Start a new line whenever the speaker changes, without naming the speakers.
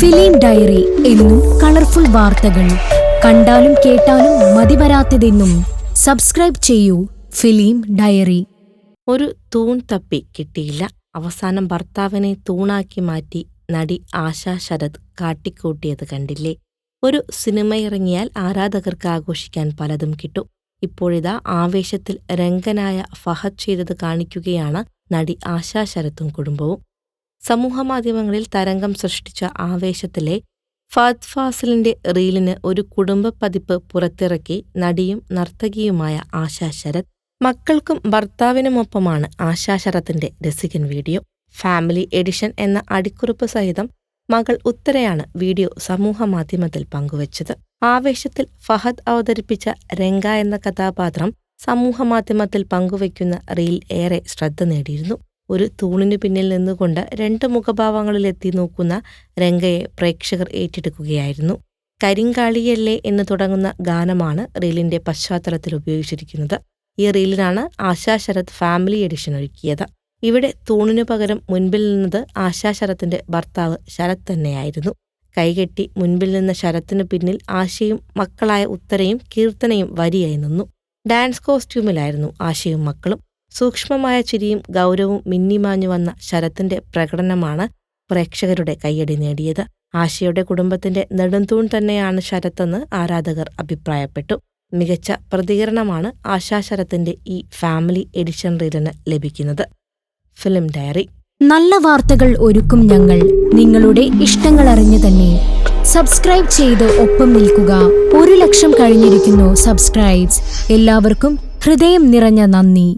Film diary എന്നും colourful വാർത്തകൾ. കണ്ടാലും കേട്ടാലും മതിവരാത്തതെന്നും. സബ്സ്ക്രൈബ് ചെയ്യൂ ഫിലിം ഡയറി.
ഒരു തൂൺ തപ്പി കിട്ടിയില്ല. അവസാനം ഭർത്താവിനെ തൂണാക്കി മാറ്റി നടി ആശാ ശരത് കാട്ടിക്കൂട്ടിയത് കണ്ടില്ലേ? ഒരു സിനിമയിറങ്ങിയാൽ ആരാധകർക്ക് ആഘോഷിക്കാൻ പലതും കിട്ടും. ഇപ്പോഴിതാ ആവേശത്തിൽ രംഗനായ ഫഹദ് ചെയ്തത് കാണിക്കുകയാണ് നടി ആശാ ശരത്തും കുടുംബവും. സമൂഹമാധ്യമങ്ങളിൽ തരംഗം സൃഷ്ടിച്ച ആവേശത്തിലെ ഫഹദ് ഫാസിലിന്റെ റീലിന് ഒരു കുടുംബ പതിപ്പ് പുറത്തിറക്കി നടിയും നർത്തകിയുമായ ആശാ ശരത്. മക്കൾക്കും ഭർത്താവിനുമൊപ്പമാണ് ASHA ശരത്തിന്റെ Rasikan video. Family edition എന്ന അടിക്കുറിപ്പ് സഹിതം മകൾ ഉത്തരയാണ് വീഡിയോ സമൂഹമാധ്യമത്തിൽ പങ്കുവച്ചത്. ആവേശത്തിൽ ഫഹദ് അവതരിപ്പിച്ച രംഗ എന്ന കഥാപാത്രം സമൂഹമാധ്യമത്തിൽ പങ്കുവയ്ക്കുന്ന റീൽ ഏറെ ശ്രദ്ധ നേടിയിരുന്നു. ഒരു തൂണിനു പിന്നിൽ നിന്നുകൊണ്ട് രണ്ട് മുഖഭാവങ്ങളിലെത്തി നോക്കുന്ന രംഗയെ പ്രേക്ഷകർ ഏറ്റെടുക്കുകയായിരുന്നു. കരിങ്കാളിയല്ലേ എന്ന് തുടങ്ങുന്ന ഗാനമാണ് റീലിന്റെ പശ്ചാത്തലത്തിൽ ഉപയോഗിച്ചിരിക്കുന്നത്. ഈ റീലിനാണ് ആശാ ശരത് ഫാമിലി എഡിഷൻ ഒരുക്കിയത്. ഇവിടെ തൂണിനു പകരം മുൻപിൽ നിന്നത് ആശാ ശരത്തിന്റെ ഭർത്താവ് ശരത് തന്നെയായിരുന്നു. കൈകെട്ടി മുൻപിൽ നിന്ന ശരത്തിനു പിന്നിൽ ആശയും മക്കളായ ഉത്തരയും കീർത്തനയും വരിയായി നിന്നു. ഡാൻസ് കോസ്റ്റ്യൂമിലായിരുന്നു ആശയും മക്കളും. സൂക്ഷ്മമായ ചിരിയും ഗൗരവവും മിന്നിമാഞ്ഞു വന്ന ശരത്തിന്റെ പ്രകടനമാണ് പ്രേക്ഷകരുടെ കയ്യടി നേടിയത്. ആശയുടെ കുടുംബത്തിന്റെ നെടുന്തൂൺ തന്നെയാണ് ശരത്തെന്ന് ആരാധകർ അഭിപ്രായപ്പെട്ടു. മികച്ച പ്രതികരണമാണ് ആശാ ശരത്തിന്റെ ഈ ഫാമിലി എഡിഷൻ റീലിന് ലഭിക്കുന്നത്. Film diary.
നല്ല വാർത്തകൾ ഒരുക്കും ഞങ്ങൾ, നിങ്ങളുടെ ഇഷ്ടങ്ങൾ അറിഞ്ഞു തന്നെ. സബ്സ്ക്രൈബ് ചെയ്ത് ഒപ്പം നിൽക്കുക. 1 ലക്ഷം കഴിഞ്ഞിരിക്കുന്നു സബ്സ്ക്രൈബ്സ്. എല്ലാവർക്കും ഹൃദയം നിറഞ്ഞ നന്ദി.